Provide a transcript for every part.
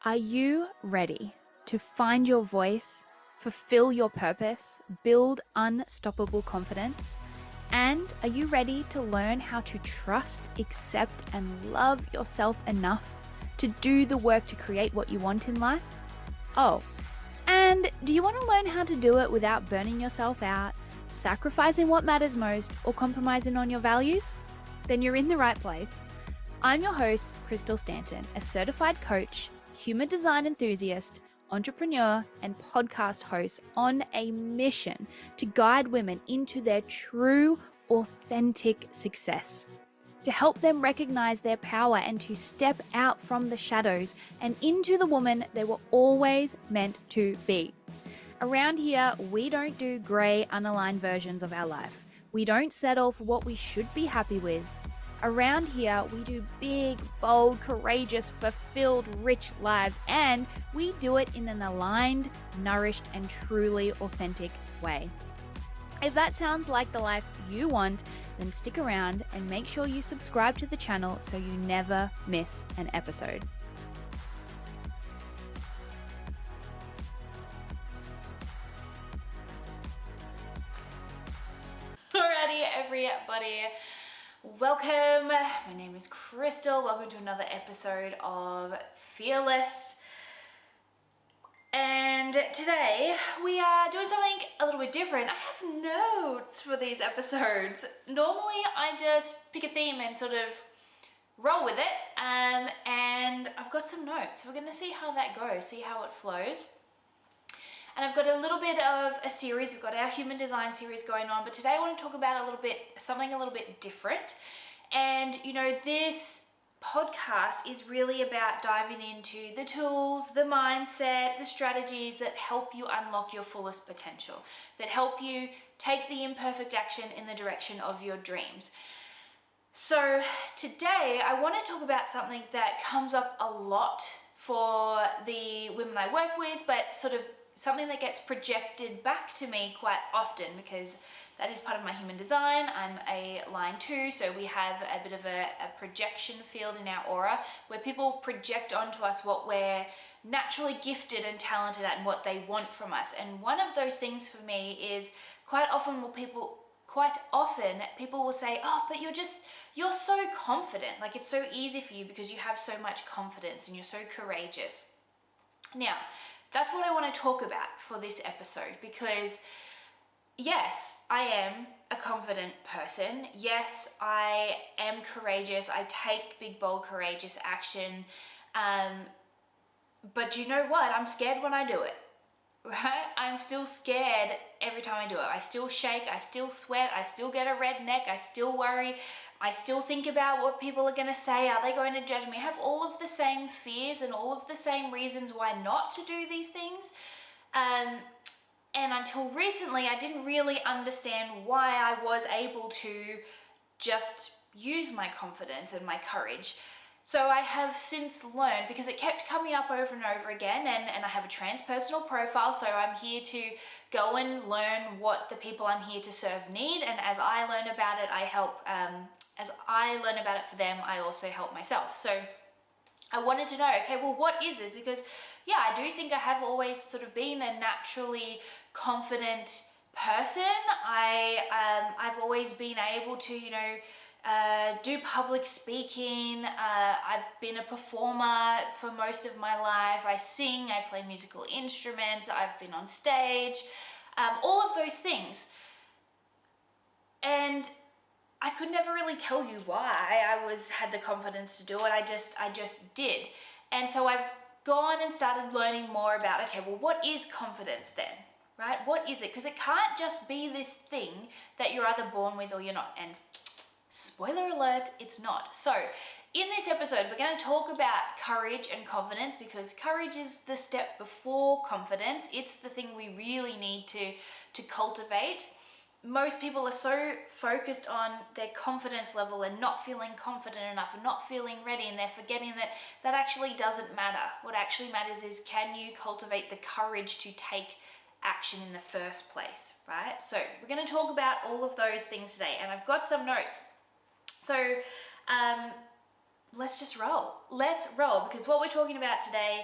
Are you ready to find your voice, fulfill your purpose, build unstoppable confidence? And are you ready to learn how to trust, accept, and love yourself enough to do the work to create what you want in life? Oh, and do you want to learn how to do it without burning yourself out, sacrificing what matters most, or compromising on your values? Then you're in the right place. I'm your host, Stanton, a certified coach, human design enthusiast, entrepreneur, and podcast host on a mission to guide women into their true, authentic success, to help them recognize their power and to step out from the shadows and into the woman they were always meant to be. Around here, we don't do grey, unaligned versions of our life. We don't settle for what we should be happy with. Around here, we do big, bold, courageous, fulfilled, rich lives, and we do it in an aligned, nourished, and truly authentic way. If that sounds like the life you want, then stick around and make sure you subscribe to the channel so you never miss an episode. Alrighty, everybody. Welcome. My name is Crystal. Welcome to another episode of Fearless. And today we are doing something a little bit different. I have notes for these episodes. Normally I just pick a theme and sort of roll with it. And I've got some notes. We're going to see how that goes, see how it flows. And I've got a little bit of a series. We've got our human design series going on, but today I want to talk about something a little bit different. And this podcast is really about diving into the tools, the mindset, the strategies that help you unlock your fullest potential, that help you take the imperfect action in the direction of your dreams. So today I want to talk about something that comes up a lot for the women I work with, but sort of something that gets projected back to me quite often because that is part of my human design. I'm a line 2, so we have a bit of a projection field in our aura where people project onto us what we're naturally gifted and talented at and what they want from us. And one of those things for me is quite often people will say, oh, but you're so confident. Like, it's so easy for you because you have so much confidence and you're so courageous. Now, that's what I want to talk about for this episode because yes, I am a confident person. Yes, I am courageous. I take big, bold, courageous action. But you know what? I'm scared when I do it, right? I'm still scared every time I do it. I still shake. I still sweat. I still get a red neck. I still worry. I still think about what people are going to say. Are they going to judge me? I have all of the same fears and all of the same reasons why not to do these things. And until recently, I didn't really understand why I was able to just use my confidence and my courage. So I have since learned, because it kept coming up over and over again, and I have a transpersonal profile, so I'm here to go and learn what the people I'm here to serve need, and as I learn about it, I help, as I learn about it for them, I also help myself. So I wanted to know, okay, well, what is it? Because yeah, I do think I have always sort of been a naturally confident person. I've always been able to, do public speaking. I've been a performer for most of my life. I sing, I play musical instruments, I've been on stage, all of those things. And I could never really tell you why I had the confidence to do it. I just did. And so I've gone and started learning more about, okay, well, what is confidence then, right? What is it? Because it can't just be this thing that you're either born with or you're not. And spoiler alert, it's not. So in this episode, we're going to talk about courage and confidence because courage is the step before confidence. It's the thing we really need to cultivate. Most people are so focused on their confidence level and not feeling confident enough and not feeling ready, and they're forgetting that actually doesn't matter. What actually matters is, can you cultivate the courage to take action in the first place, right? So we're going to talk about all of those things today, and I've got some notes. So let's just roll. Let's roll, because what we're talking about today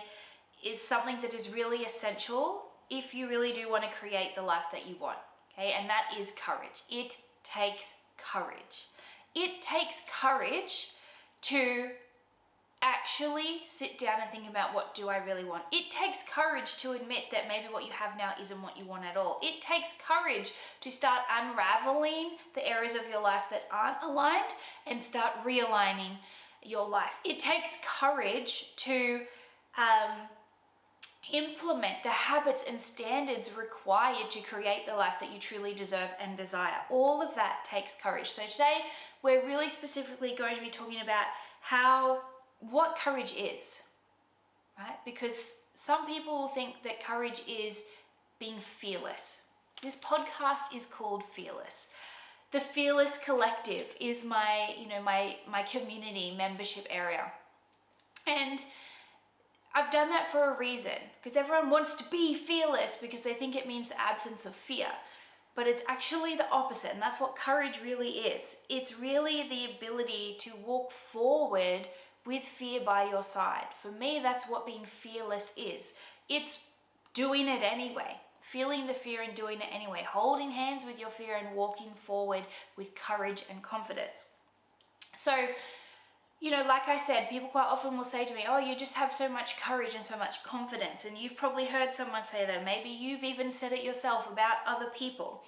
is something that is really essential if you really do want to create the life that you want. Okay, and that is courage. It takes courage. It takes courage to actually sit down and think about, what do I really want? It takes courage to admit that maybe what you have now isn't what you want at all. It takes courage to start unraveling the areas of your life that aren't aligned and start realigning your life. It takes courage to implement the habits and standards required to create the life that you truly deserve and desire. All of that takes courage. So today we're really specifically going to be talking about what courage is, right? Because some people will think that courage is being fearless. This podcast is called Fearless. The Fearless Collective is my community membership area. And I've done that for a reason, because everyone wants to be fearless because they think it means the absence of fear. But it's actually the opposite, and that's what courage really is. It's really the ability to walk forward with fear by your side. For me, that's what being fearless is. It's doing it anyway, feeling the fear and doing it anyway, holding hands with your fear and walking forward with courage and confidence. So, like I said, people quite often will say to me, oh, you just have so much courage and so much confidence. And you've probably heard someone say that. Maybe you've even said it yourself about other people.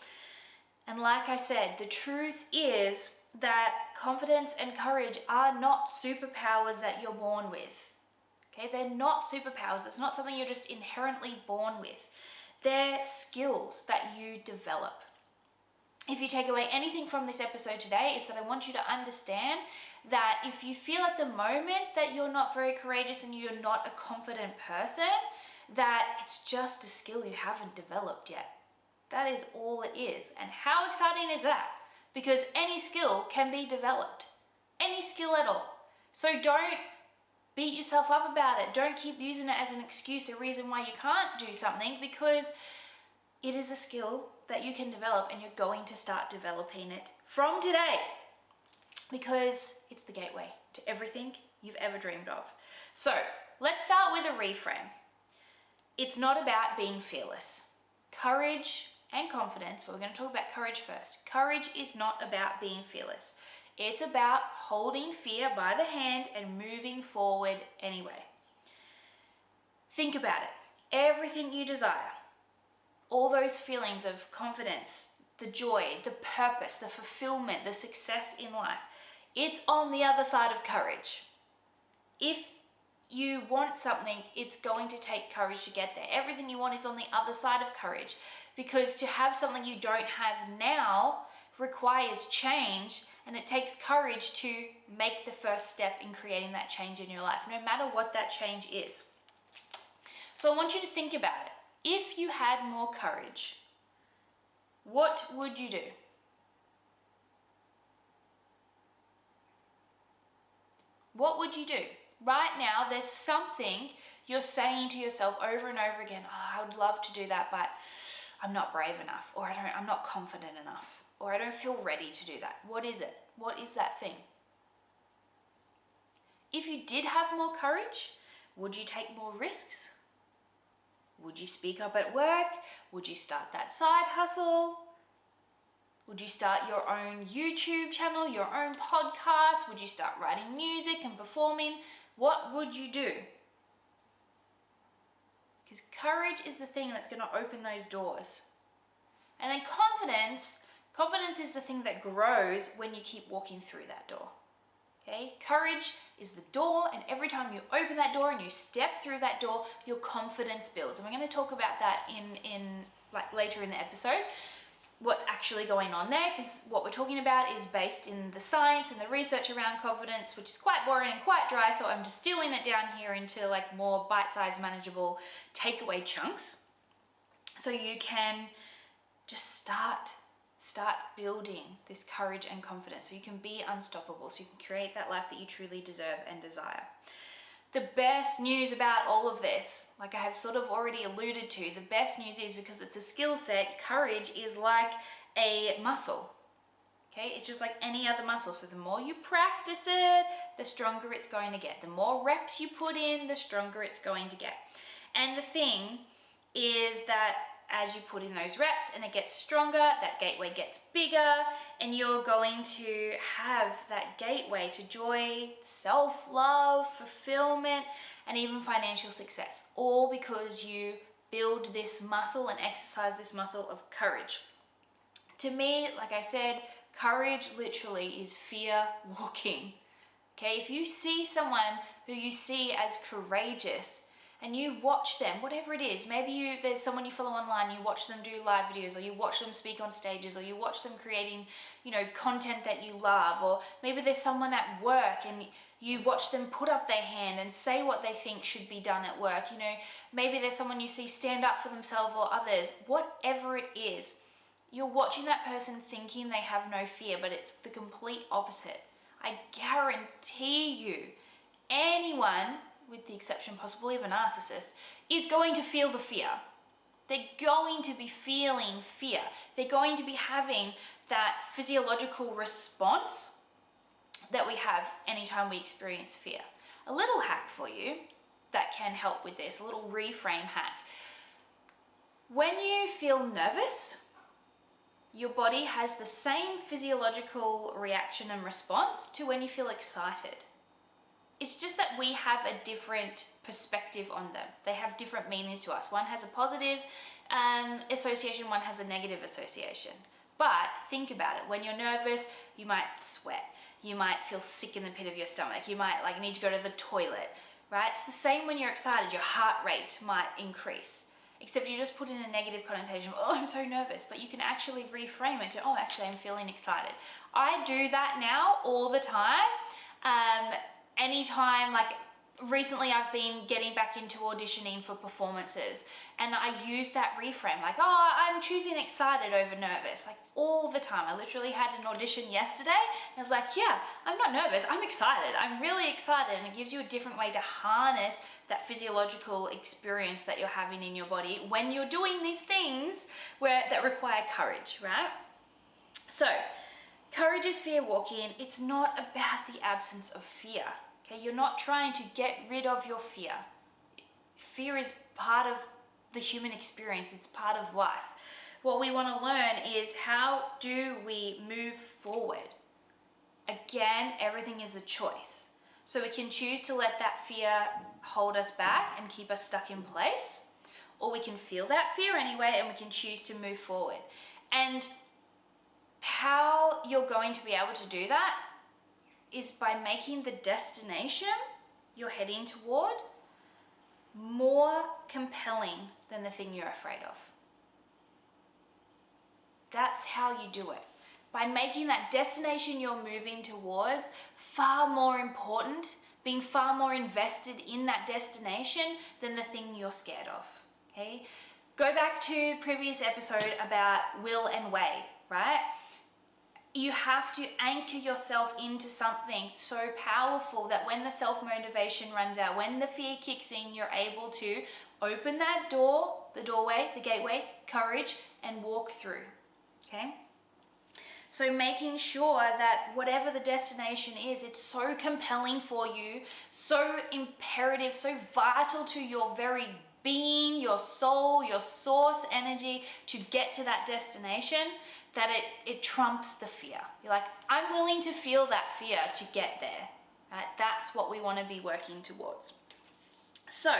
And like I said, the truth is that confidence and courage are not superpowers that you're born with. Okay, they're not superpowers. It's not something you're just inherently born with. They're skills that you develop. If you take away anything from this episode today, it's that I want you to understand that if you feel at the moment that you're not very courageous and you're not a confident person, that it's just a skill you haven't developed yet. That is all it is. And how exciting is that? Because any skill can be developed. Any skill at all. So don't beat yourself up about it. Don't keep using it as an excuse, a reason why you can't do something, because it is a skill that you can develop, and you're going to start developing it from today, because it's the gateway to everything you've ever dreamed of. So let's start with a reframe. It's not about being fearless. Courage and confidence, but we're going to talk about courage first. Courage is not about being fearless. It's about holding fear by the hand and moving forward anyway. Think about it. Everything you desire, all those feelings of confidence, the joy, the purpose, the fulfillment, the success in life, it's on the other side of courage. If you want something, it's going to take courage to get there. Everything you want is on the other side of courage, because to have something you don't have now requires change, and it takes courage to make the first step in creating that change in your life, no matter what that change is. So I want you to think about it. If you had more courage, what would you do? What would you do? Right now, there's something you're saying to yourself over and over again. Oh, I would love to do that, but I'm not brave enough, or I'm not confident enough, or I don't feel ready to do that. What is it? What is that thing? If you did have more courage, would you take more risks? Would you speak up at work? Would you start that side hustle? Would you start your own YouTube channel, your own podcast? Would you start writing music and performing? What would you do? Because courage is the thing that's going to open those doors. And then confidence is the thing that grows when you keep walking through that door. Okay? Courage is the door, and every time you open that door and you step through that door, your confidence builds. And we're going to talk about that in later in the episode, what's actually going on there, because what we're talking about is based in the science and the research around confidence, which is quite boring and quite dry, so I'm distilling it down here into more bite-sized, manageable takeaway chunks, so you can just start building this courage and confidence, so you can be unstoppable, so you can create that life that you truly deserve and desire. The best news about all of this, like I have sort of already alluded to, the best news is, because it's a skill set, courage is like a muscle. Okay, it's just like any other muscle. So the more you practice it, the stronger it's going to get. The more reps you put in, the stronger it's going to get. And the thing is that as you put in those reps and it gets stronger, that gateway gets bigger, and you're going to have that gateway to joy, self-love, fulfillment, and even financial success, all because you build this muscle and exercise this muscle of courage. To me, like I said, courage literally is fear walking. Okay, if you see someone who you see as courageous and you watch them, whatever it is, maybe there's someone you follow online, you watch them do live videos, or you watch them speak on stages, or you watch them creating, content that you love, or maybe there's someone at work and you watch them put up their hand and say what they think should be done at work. Maybe there's someone you see stand up for themselves or others. Whatever it is, you're watching that person thinking they have no fear, but it's the complete opposite. I guarantee you, anyone, with the exception possibly of a narcissist, is going to feel the fear. They're going to be feeling fear. They're going to be having that physiological response that we have anytime we experience fear. A little hack for you that can help with this, a little reframe hack. When you feel nervous, your body has the same physiological reaction and response to when you feel excited. It's just that we have a different perspective on them. They have different meanings to us. One has a positive association, one has a negative association. But think about it. When you're nervous, you might sweat. You might feel sick in the pit of your stomach. You might need to go to the toilet, right? It's the same when you're excited. Your heart rate might increase. Except you just put in a negative connotation of, oh, I'm so nervous. But you can actually reframe it to, oh, actually, I'm feeling excited. I do that now all the time. Anytime, recently I've been getting back into auditioning for performances, and I use that reframe, I'm choosing excited over nervous, all the time. I literally had an audition yesterday, and I was like, yeah, I'm not nervous, I'm excited. I'm really excited, and it gives you a different way to harness that physiological experience that you're having in your body when you're doing these things that require courage, right? So, courage is fear walking. It's not about the absence of fear. Okay, you're not trying to get rid of your fear. Fear is part of the human experience. It's part of life. What we want to learn is, how do we move forward? Again, everything is a choice. So we can choose to let that fear hold us back and keep us stuck in place, or we can feel that fear anyway and we can choose to move forward. And how you're going to be able to do that is by making the destination you're heading toward more compelling than the thing you're afraid of. That's how you do it. By making that destination you're moving towards far more important, being far more invested in that destination than the thing you're scared of. Okay? Go back to previous episode about will and way, right? You have to anchor yourself into something so powerful that when the self-motivation runs out, when the fear kicks in, you're able to open that door, the doorway, the gateway, courage, and walk through, okay? So making sure that whatever the destination is, it's so compelling for you, so imperative, so vital to your very being, your soul, your source energy to get to that destination, that it trumps the fear. You're like, I'm willing to feel that fear to get there. Right? That's what we want to be working towards. So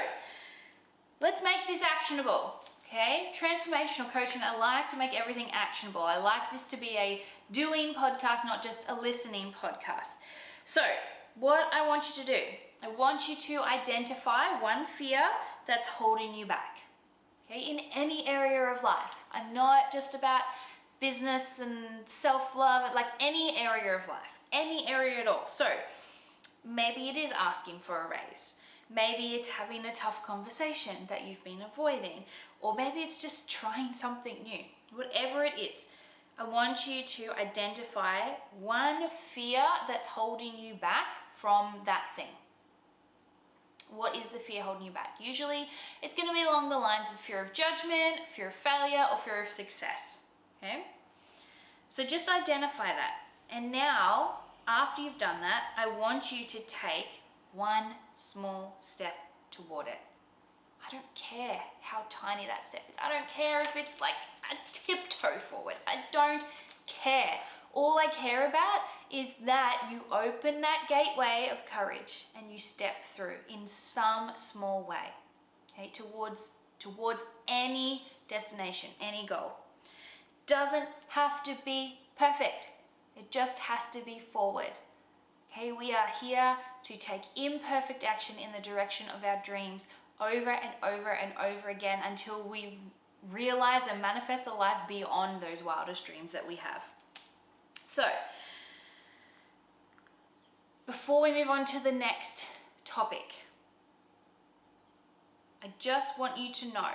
let's make this actionable. Okay, transformational coaching, I like to make everything actionable. I like this to be a doing podcast, not just a listening podcast. So what I want you to do, I want you to identify one fear that's holding you back. Okay, in any area of life. I'm not just about business and self-love, any area of life, any area at all. So maybe it is asking for a raise. Maybe it's having a tough conversation that you've been avoiding, or maybe it's just trying something new. Whatever it is, I want you to identify one fear that's holding you back from that thing. What is the fear holding you back? Usually it's going to be along the lines of fear of judgment, fear of failure, or fear of success. Okay? So just identify that. And now, after you've done that, I want you to take one small step toward it. I I don't care how tiny that step is. I don't care if it's like a tiptoe forward. I don't care. All I care about is that you open that gateway of courage and you step through in some small way, okay, towards any destination, any goal. Doesn't have to be perfect. It just has to be forward. Okay, we are here to take imperfect action in the direction of our dreams over and over and over again until we realize and manifest a life beyond those wildest dreams that we have. So, before we move on to the next topic, I just want you to know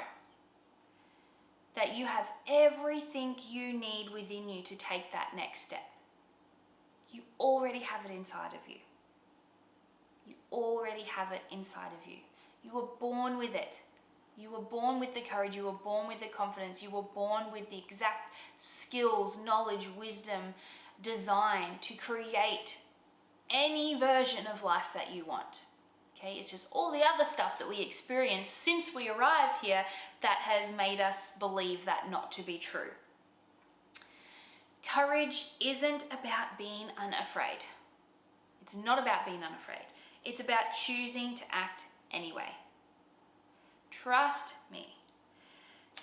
that you have everything you need within you to take that next step. You already have it inside of you. You already have it inside of you. You were born with it. You were born with the courage. You were born with the confidence. You were born with the exact skills, knowledge, wisdom, design to create any version of life that you want. Okay, it's just all the other stuff that we experienced since we arrived here that has made us believe that not to be true. Courage isn't about being unafraid. It's not about being unafraid. It's about choosing to act anyway. Trust me.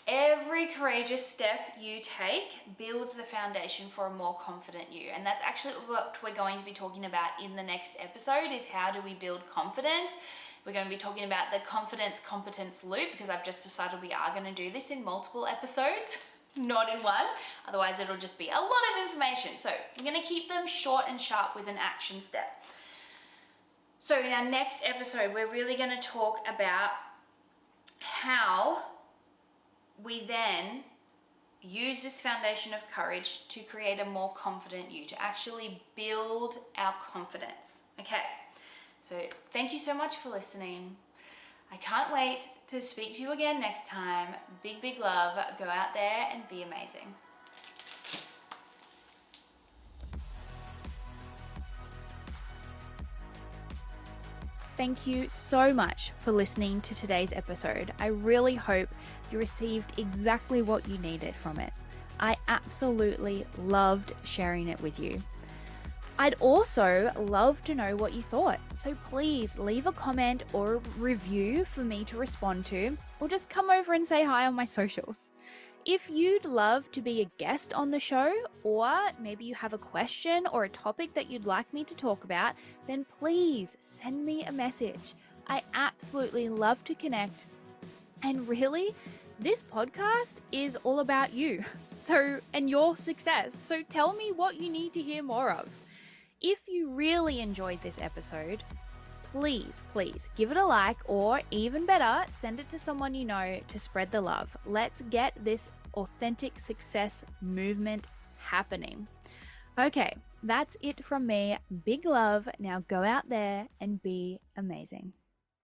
Every courageous step you take builds the foundation for a more confident you. And that's actually what we're going to be talking about in the next episode, is how do we build confidence. We're going to be talking about the confidence competence loop, because I've just decided we are going to do this in multiple episodes, not in one. Otherwise it'll just be a lot of information. So I'm going to keep them short and sharp with an action step. So in our next episode, we're really going to talk about how we then use this foundation of courage to create a more confident you, to actually build our confidence. Okay, so thank you so much for listening. I can't wait to speak to you again next time. Big, big love. Go out there and be amazing. Thank you so much for listening to today's episode. I really hope you received exactly what you needed from it. I absolutely loved sharing it with you. I'd also love to know what you thought. So please leave a comment or a review for me to respond to, or just come over and say hi on my socials. If you'd love to be a guest on the show, or maybe you have a question or a topic that you'd like me to talk about, then please send me a message. I absolutely love to connect. And really, this podcast is all about you. And your success. So tell me what you need to hear more of. If you really enjoyed this episode, please give it a like, or even better, send it to someone you know to spread the love. Let's get this authentic success movement happening. Okay, that's it from me. Big love. Now go out there and be amazing.